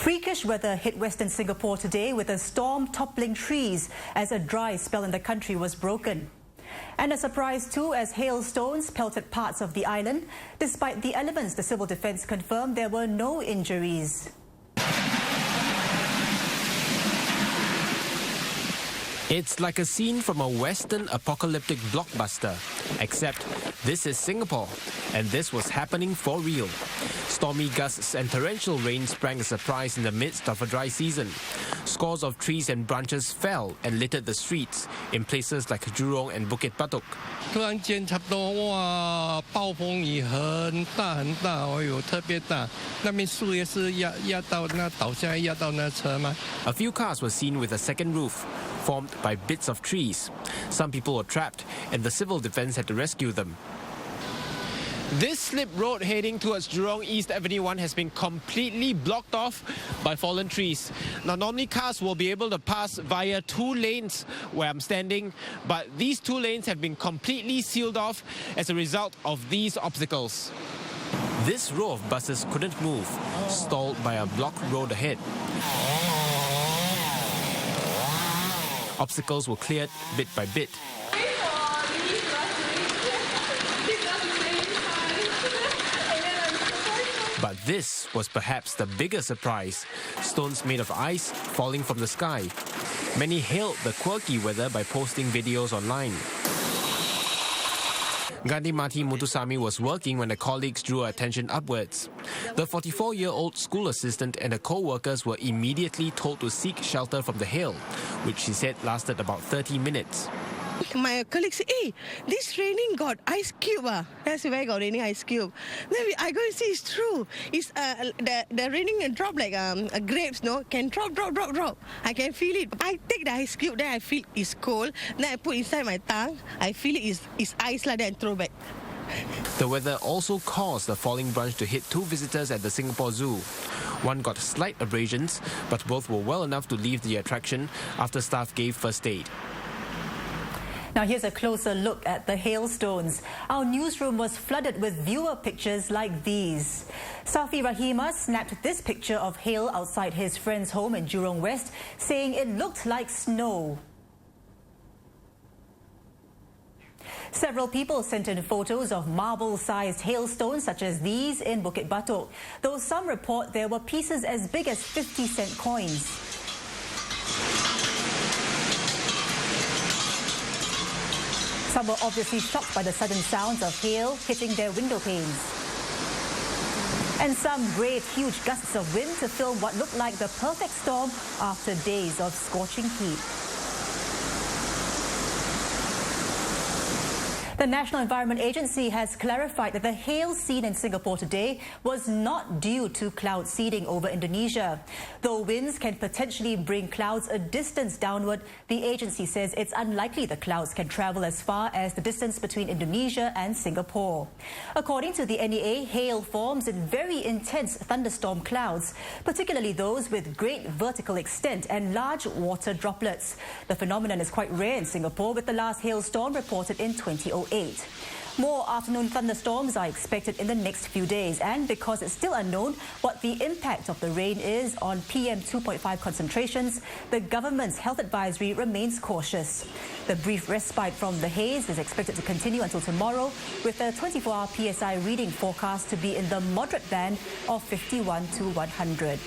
Freakish weather hit western Singapore today with a storm toppling trees as a dry spell in the country was broken. And a surprise too as hailstones pelted parts of the island. Despite the elements, the civil defence confirmed there were no injuries. It's like a scene from a Western apocalyptic blockbuster, except this is Singapore, and this was happening for real. Stormy gusts and torrential rain sprang a surprise in the midst of a dry season. Scores of trees and branches fell and littered the streets in places like Jurong and Bukit Batok. 突然间差不多哇，暴风雨很大很大，哎呦特别大，那边树叶是压到那倒下来压到那车吗？ A few cars were seen with a second roof, formed by bits of trees. Some people were trapped and the civil defence had to rescue them. This slip road heading towards Jurong East Avenue 1 has been completely blocked off by fallen trees. Now normally cars will be able to pass via two lanes where I'm standing, but these two lanes have been completely sealed off as a result of these obstacles. This row of buses couldn't move, stalled by a blocked road ahead. Obstacles were cleared bit by bit. But this was perhaps the bigger surprise. Stones made of ice falling from the sky. Many hailed the quirky weather by posting videos online. Gandhi Mati Muthusamy was working when the colleagues drew her attention upwards. The 44-year-old school assistant and her co-workers were immediately told to seek shelter from the hail, which she said lasted about 30 minutes. My colleague said, hey, this raining got ice cube. That's where I got raining ice cube. Then I go and see it's true. It's the raining drop like grapes, no? Can drop. I can feel it. I take the ice cube, then I feel it's cold. Then I put inside my tongue. I feel it's ice like that and throw back. The weather also caused the falling branch to hit two visitors at the Singapore Zoo. One got slight abrasions, but both were well enough to leave the attraction after staff gave first aid. Now here's a closer look at the hailstones. Our newsroom was flooded with viewer pictures like these. Safi Rahima snapped this picture of hail outside his friend's home in Jurong West, saying it looked like snow. Several people sent in photos of marble-sized hailstones such as these in Bukit Batok, though some report there were pieces as big as 50-cent coins. Some were obviously shocked by the sudden sounds of hail hitting their window panes. And some braved huge gusts of wind to film what looked like the perfect storm after days of scorching heat. The National Environment Agency has clarified that the hail seen in Singapore today was not due to cloud seeding over Indonesia. Though winds can potentially bring clouds a distance downward, the agency says it's unlikely the clouds can travel as far as the distance between Indonesia and Singapore. According to the NEA, hail forms in very intense thunderstorm clouds, particularly those with great vertical extent and large water droplets. The phenomenon is quite rare in Singapore, with the last hailstorm reported in 2008. More afternoon thunderstorms are expected in the next few days, and because it's still unknown what the impact of the rain is on PM2.5 concentrations, the government's health advisory remains cautious. The brief respite from the haze is expected to continue until tomorrow, with a 24-hour PSI reading forecast to be in the moderate band of 51 to 100.